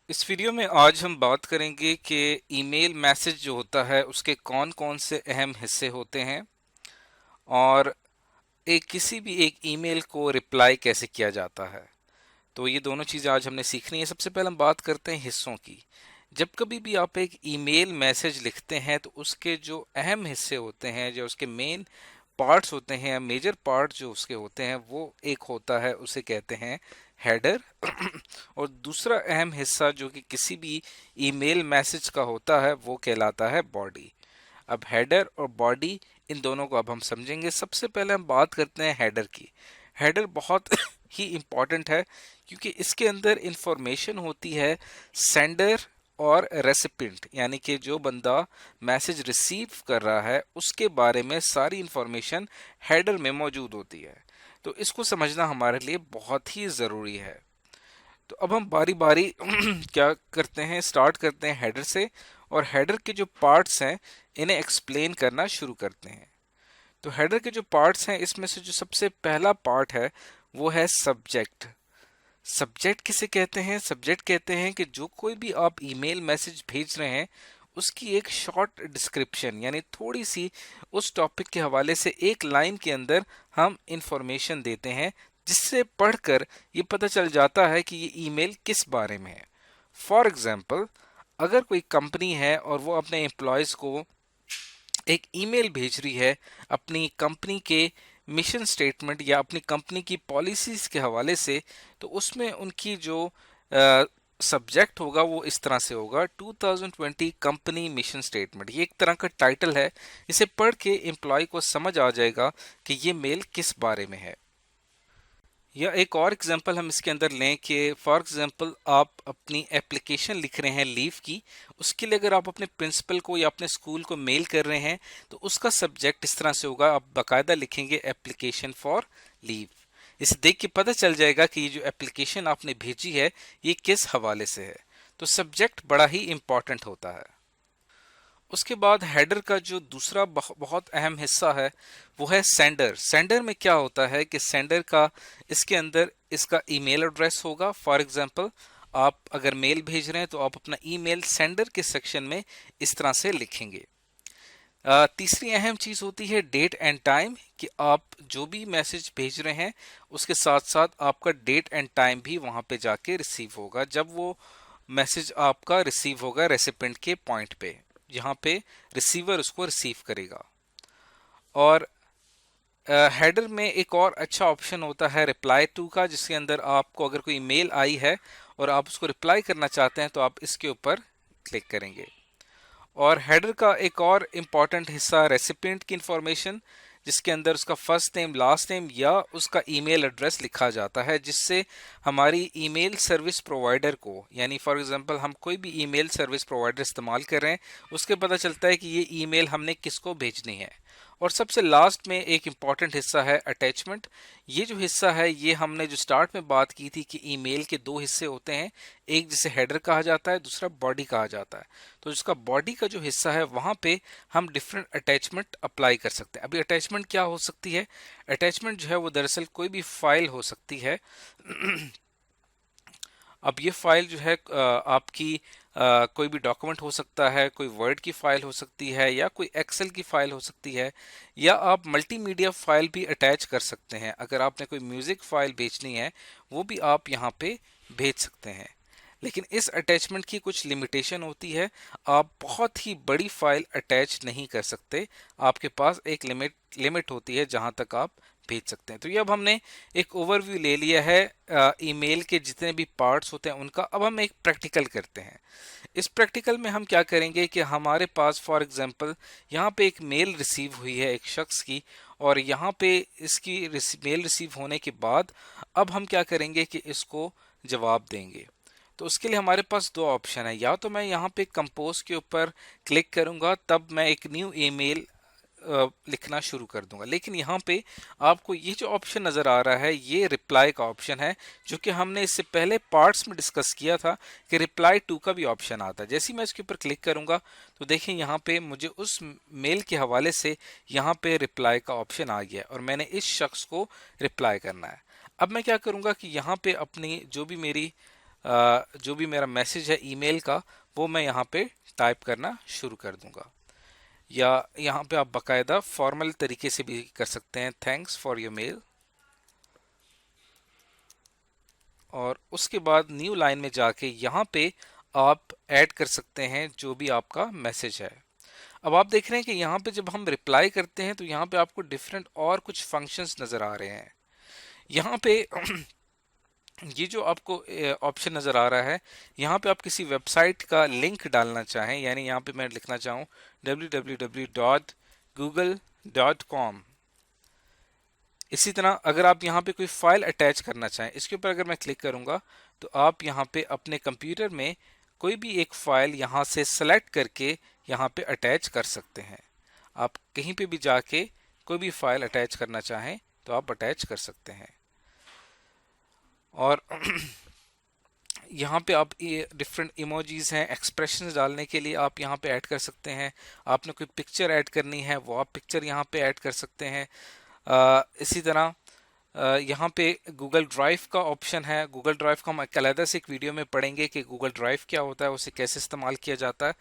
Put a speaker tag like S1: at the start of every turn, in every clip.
S1: इस वीडियो में आज हम बात करेंगे कि ईमेल मैसेज जो होता है उसके कौन कौन से अहम हिस्से होते हैं और किसी भी एक ईमेल को रिप्लाई कैसे किया जाता है। तो ये दोनों चीज़ें आज हमने सीखनी है। सबसे पहले हम बात करते हैं हिस्सों की। जब कभी भी आप एक ईमेल मैसेज लिखते हैं तो उसके जो अहम हिस्से होते हैं, जो उसके मेन पार्ट्स होते हैं, मेजर पार्ट जो उसके होते हैं, वो एक होता है, उसे कहते हैं हेडर। और दूसरा अहम हिस्सा जो कि किसी भी ईमेल मैसेज का होता है वो कहलाता है बॉडी। अब हेडर और बॉडी, इन दोनों को अब हम समझेंगे। सबसे पहले हम बात करते हैं हेडर की। हेडर बहुत ही इम्पॉर्टेंट है क्योंकि इसके अंदर इंफॉर्मेशन होती है सेंडर और रेसिपिएंट, यानी कि जो बंदा मैसेज रिसीव कर रहा है उसके बारे में सारी इंफॉर्मेशन हेडर में मौजूद होती है। तो इसको समझना हमारे लिए बहुत ही ज़रूरी है। तो अब हम बारी बारी क्या करते हैं, स्टार्ट करते हैं हेडर से, और हेडर के जो पार्ट्स हैं इन्हें एक्सप्लेन करना शुरू करते हैं। तो हेडर के जो पार्ट्स हैं इसमें से जो सबसे पहला पार्ट है वो है सब्जेक्ट। सब्जेक्ट किसे कहते हैं? सब्जेक्ट कहते हैं कि जो कोई भी आप ईमेल मैसेज भेज रहे हैं उसकी एक शॉर्ट डिस्क्रिप्शन, यानी थोड़ी सी उस टॉपिक के हवाले से एक लाइन के अंदर हम इंफॉर्मेशन देते हैं, जिससे पढ़कर ये पता चल जाता है कि ये ईमेल किस बारे में है। फॉर एग्जाम्पल, अगर कोई कंपनी है और वो अपने एम्प्लॉयज को एक ईमेल भेज रही है अपनी कंपनी के मिशन स्टेटमेंट या अपनी कंपनी की पॉलिसीज के हवाले से, तो उसमें उनकी जो सब्जेक्ट होगा वो इस तरह से होगा, 2020 कंपनी मिशन स्टेटमेंट। ये एक तरह का टाइटल है। इसे पढ़ के एम्प्लॉय को समझ आ जाएगा कि ये मेल किस बारे में है। या एक और एग्जांपल हम इसके अंदर लें कि फॉर एग्जांपल आप अपनी एप्लीकेशन लिख रहे हैं लीव की। उसके लिए अगर आप अपने प्रिंसिपल को या अपने स्कूल को मेल कर रहे हैं तो उसका सब्जेक्ट इस तरह से होगा, आप बाकायदा लिखेंगे एप्लीकेशन फॉर लीव। इसे देख के पता चल जाएगा कि ये जो एप्लीकेशन आपने भेजी है ये किस हवाले से है। तो सब्जेक्ट बड़ा ही इंपॉर्टेंट होता है। उसके बाद हेडर का जो दूसरा बहुत अहम हिस्सा है वो है सेंडर। सेंडर में क्या होता है कि सेंडर का, इसके अंदर इसका ईमेल एड्रेस होगा। फॉर एग्जांपल, आप अगर मेल भेज रहे हैं तो आप अपना ईमेल सेंडर के सेक्शन में इस तरह से लिखेंगे। तीसरी अहम चीज होती है डेट एंड टाइम, कि आप जो भी मैसेज भेज रहे हैं उसके साथ साथ आपका डेट एंड टाइम भी वहां पे जाके रिसीव होगा, जब वो मैसेज आपका रिसीव होगा रेसिपेंट के पॉइंट पे, जहां पे रिसीवर उसको रिसीव करेगा। और हेडर में एक और अच्छा ऑप्शन होता है रिप्लाई टू का, जिसके अंदर आपको अगर कोई मेल आई है और आप उसको रिप्लाई करना चाहते हैं तो आप इसके ऊपर क्लिक करेंगे। और हेडर का एक और इम्पॉर्टेंट हिस्सा रेसिपिएंट की इंफॉर्मेशन, जिसके अंदर उसका फर्स्ट नेम, लास्ट नेम या उसका ईमेल एड्रेस लिखा जाता है, जिससे हमारी ईमेल सर्विस प्रोवाइडर को, यानी फॉर एग्जांपल हम कोई भी ईमेल सर्विस प्रोवाइडर इस्तेमाल कर रहे हैं, उसके पता चलता है कि ये ईमेल हमने किसको भेजनी है। और सबसे लास्ट में एक इम्पॉर्टेंट हिस्सा है अटैचमेंट। ये जो हिस्सा है ये हमने जो स्टार्ट में बात की थी कि ईमेल के दो हिस्से होते हैं, एक जिसे हेडर कहा जाता है, दूसरा बॉडी कहा जाता है। तो जिसका बॉडी का जो हिस्सा है वहां पे हम डिफरेंट अटैचमेंट अप्लाई कर सकते हैं। अभी अटैचमेंट क्या हो सकती है? अटैचमेंट जो है वो दरअसल कोई भी फाइल हो सकती है। अब ये फाइल जो है आपकी कोई भी डॉक्यूमेंट हो सकता है, कोई वर्ड की फाइल हो सकती है, या कोई एक्सेल की फाइल हो सकती है, या आप मल्टीमीडिया फाइल भी अटैच कर सकते हैं। अगर आपने कोई म्यूजिक फाइल भेजनी है वो भी आप यहाँ पे भेज सकते हैं। लेकिन इस अटैचमेंट की कुछ लिमिटेशन होती है, आप बहुत ही बड़ी फाइल अटैच नहीं कर सकते। आपके पास एक लिमिट होती है जहां तक आप भेज सकते हैं। तो ये अब हमने एक ओवरव्यू ले लिया है ईमेल के जितने भी पार्ट्स होते हैं उनका। अब हम एक प्रैक्टिकल करते हैं। इस प्रैक्टिकल में हम क्या करेंगे कि हमारे पास फॉर एग्जांपल यहाँ पे एक मेल रिसीव हुई है एक शख्स की, और यहाँ पे इसकी मेल रिसीव होने के बाद अब हम क्या करेंगे कि इसको जवाब देंगे। तो उसके लिए हमारे पास दो ऑप्शन है, या तो मैं यहाँ पे कंपोज के ऊपर क्लिक करूंगा, तब मैं एक न्यू ईमेल लिखना शुरू कर दूंगा। लेकिन यहाँ पे आपको ये जो ऑप्शन नजर आ रहा है ये रिप्लाई का ऑप्शन है, जो कि हमने इससे पहले पार्ट्स में डिस्कस किया था कि रिप्लाई टू का भी ऑप्शन आता है। जैसे ही मैं इसके ऊपर क्लिक करूंगा तो देखिए यहाँ पे मुझे उस मेल के हवाले से यहाँ पे रिप्लाई का ऑप्शन आ गया और मैंने इस शख्स को रिप्लाई करना है। अब मैं क्या करूंगा कि यहाँ पे अपनी जो भी मेरी जो भी मेरा मैसेज है ईमेल का वो मैं यहाँ पे टाइप करना शुरू कर दूंगा। या यहाँ पे आप बाकायदा फॉर्मल तरीके से भी कर सकते हैं, थैंक्स फॉर योर मेल, और उसके बाद न्यू लाइन में जाके यहाँ पे आप ऐड कर सकते हैं जो भी आपका मैसेज है। अब आप देख रहे हैं कि यहाँ पे जब हम रिप्लाई करते हैं तो यहाँ पे आपको डिफरेंट और कुछ फंक्शंस नजर आ रहे हैं। यहाँ पे ये जो आपको ऑप्शन नज़र आ रहा है, यहाँ पे आप किसी वेबसाइट का लिंक डालना चाहें, यानी यहाँ पे मैं लिखना चाहूँ www.google.com। इसी तरह अगर आप यहाँ पे कोई फाइल अटैच करना चाहें, इसके ऊपर अगर मैं क्लिक करूँगा तो आप यहाँ पे अपने कंप्यूटर में कोई भी एक फाइल यहाँ से सेलेक्ट करके यहाँ पे अटैच कर सकते हैं। आप कहीं पे भी जाके कोई भी फाइल अटैच करना चाहें तो आप अटैच कर सकते हैं। और यहाँ पे आप ये डिफरेंट इमोजीज हैं, एक्सप्रेशंस डालने के लिए आप यहाँ पे ऐड कर सकते हैं। आपने कोई पिक्चर ऐड करनी है वो आप पिक्चर यहाँ पे ऐड कर सकते हैं। इसी तरह यहाँ पे गूगल ड्राइव का ऑप्शन है। गूगल ड्राइव का हम अलग से एक वीडियो में पढ़ेंगे कि गूगल ड्राइव क्या होता है, उसे कैसे इस्तेमाल किया जाता है।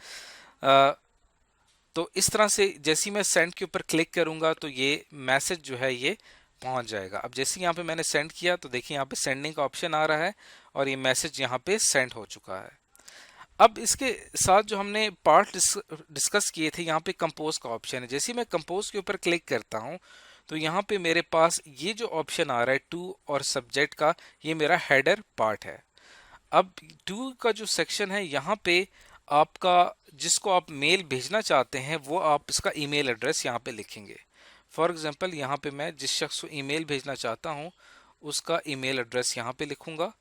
S1: तो इस तरह से जैसे ही मैं सेंड के ऊपर क्लिक करूँगा तो ये मैसेज जो है ये पहुंच जाएगा। अब जैसे यहाँ पे मैंने सेंड किया तो देखिए यहाँ पे सेंडिंग का ऑप्शन आ रहा है और ये मैसेज यहाँ पे सेंड हो चुका है। अब इसके साथ जो हमने पार्ट डिस्कस किए थे, यहाँ पे कंपोज का ऑप्शन है। जैसे ही मैं कंपोज के ऊपर क्लिक करता हूँ तो यहाँ पे मेरे पास ये जो ऑप्शन आ रहा है टू और सब्जेक्ट का, ये मेरा हेडर पार्ट है। अब टू का जो सेक्शन है यहाँ पे आपका जिसको आप मेल भेजना चाहते हैं वो आप इसका ईमेल एड्रेस यहाँ पे लिखेंगे। फॉर एग्जांपल यहाँ पे मैं जिस शख्स को ईमेल भेजना चाहता हूँ उसका ईमेल एड्रेस यहाँ पे लिखूंगा।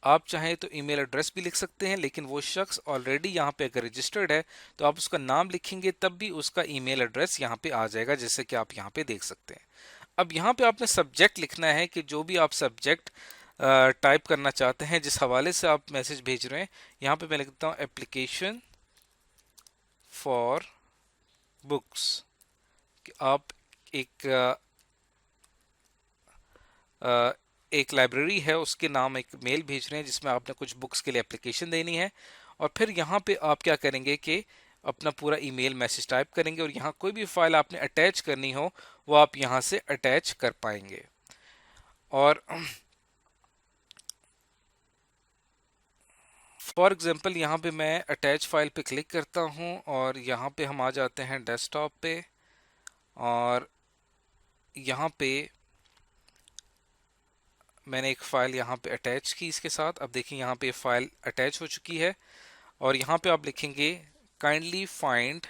S1: आप चाहें तो ईमेल एड्रेस भी लिख सकते हैं, लेकिन वो शख्स ऑलरेडी यहाँ पे अगर रजिस्टर्ड है तो आप उसका नाम लिखेंगे तब भी उसका ईमेल एड्रेस यहाँ पे आ जाएगा, जैसे कि आप यहाँ पे देख सकते हैं। अब यहाँ पे आपने सब्जेक्ट लिखना है कि जो भी आप सब्जेक्ट टाइप करना चाहते हैं, जिस हवाले से आप मैसेज भेज रहे हैं। यहाँ पे मैं लिखता हूँ एप्लीकेशन फॉर बुक्स। आप एक लाइब्रेरी है उसके नाम एक मेल भेज रहे हैं जिसमें आपने कुछ बुक्स के लिए एप्लीकेशन देनी है, और फिर यहाँ पे आप क्या करेंगे कि अपना पूरा ईमेल मैसेज टाइप करेंगे और यहाँ कोई भी फाइल आपने अटैच करनी हो वो आप यहाँ से अटैच कर पाएंगे। और फॉर एग्जांपल यहाँ पे मैं अटैच फाइल पे क्लिक करता हूँ और यहाँ पे हम आ जाते हैं डेस्कटॉप पे, और यहाँ पे मैंने एक फ़ाइल यहाँ पे अटैच की इसके साथ। अब देखिए यहाँ पे फाइल अटैच हो चुकी है और यहाँ पे आप लिखेंगे kindly find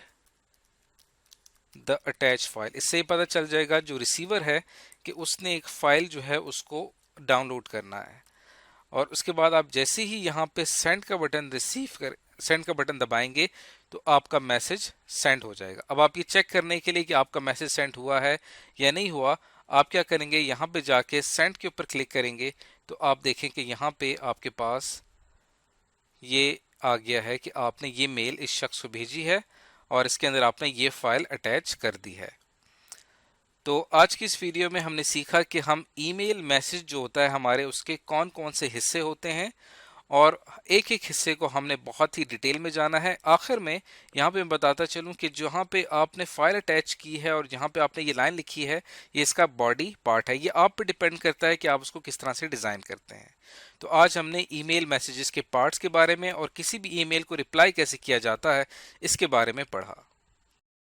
S1: the attach file. इससे ही पता चल जाएगा जो रिसीवर है कि उसने एक फ़ाइल जो है उसको डाउनलोड करना है। और उसके बाद आप जैसे ही यहाँ पे सेंड का बटन सेंड का बटन दबाएंगे तो आपका मैसेज सेंड हो जाएगा। अब आप ये चेक करने के लिए कि आपका मैसेज सेंड हुआ है या नहीं हुआ, आप क्या करेंगे, यहाँ पे जाके सेंड के ऊपर क्लिक करेंगे तो आप देखें कि यहाँ पे आपके पास ये आ गया है कि आपने ये मेल इस शख्स को भेजी है और इसके अंदर आपने ये फाइल अटैच कर दी है। तो आज की इस वीडियो में हमने सीखा कि हम ईमेल मैसेज जो होता है हमारे, उसके कौन कौन से हिस्से होते हैं और एक एक हिस्से को हमने बहुत ही डिटेल में जाना है। आखिर में यहाँ पे मैं बताता चलूँ कि जहाँ पे आपने फाइल अटैच की है और जहाँ पे आपने ये लाइन लिखी है ये इसका बॉडी पार्ट है। ये आप पे डिपेंड करता है कि आप उसको किस तरह से डिज़ाइन करते हैं। तो आज हमने ईमेल मैसेजेस के पार्ट्स के बारे में और किसी भी ईमेल को रिप्लाई कैसे किया जाता है इसके बारे में पढ़ा।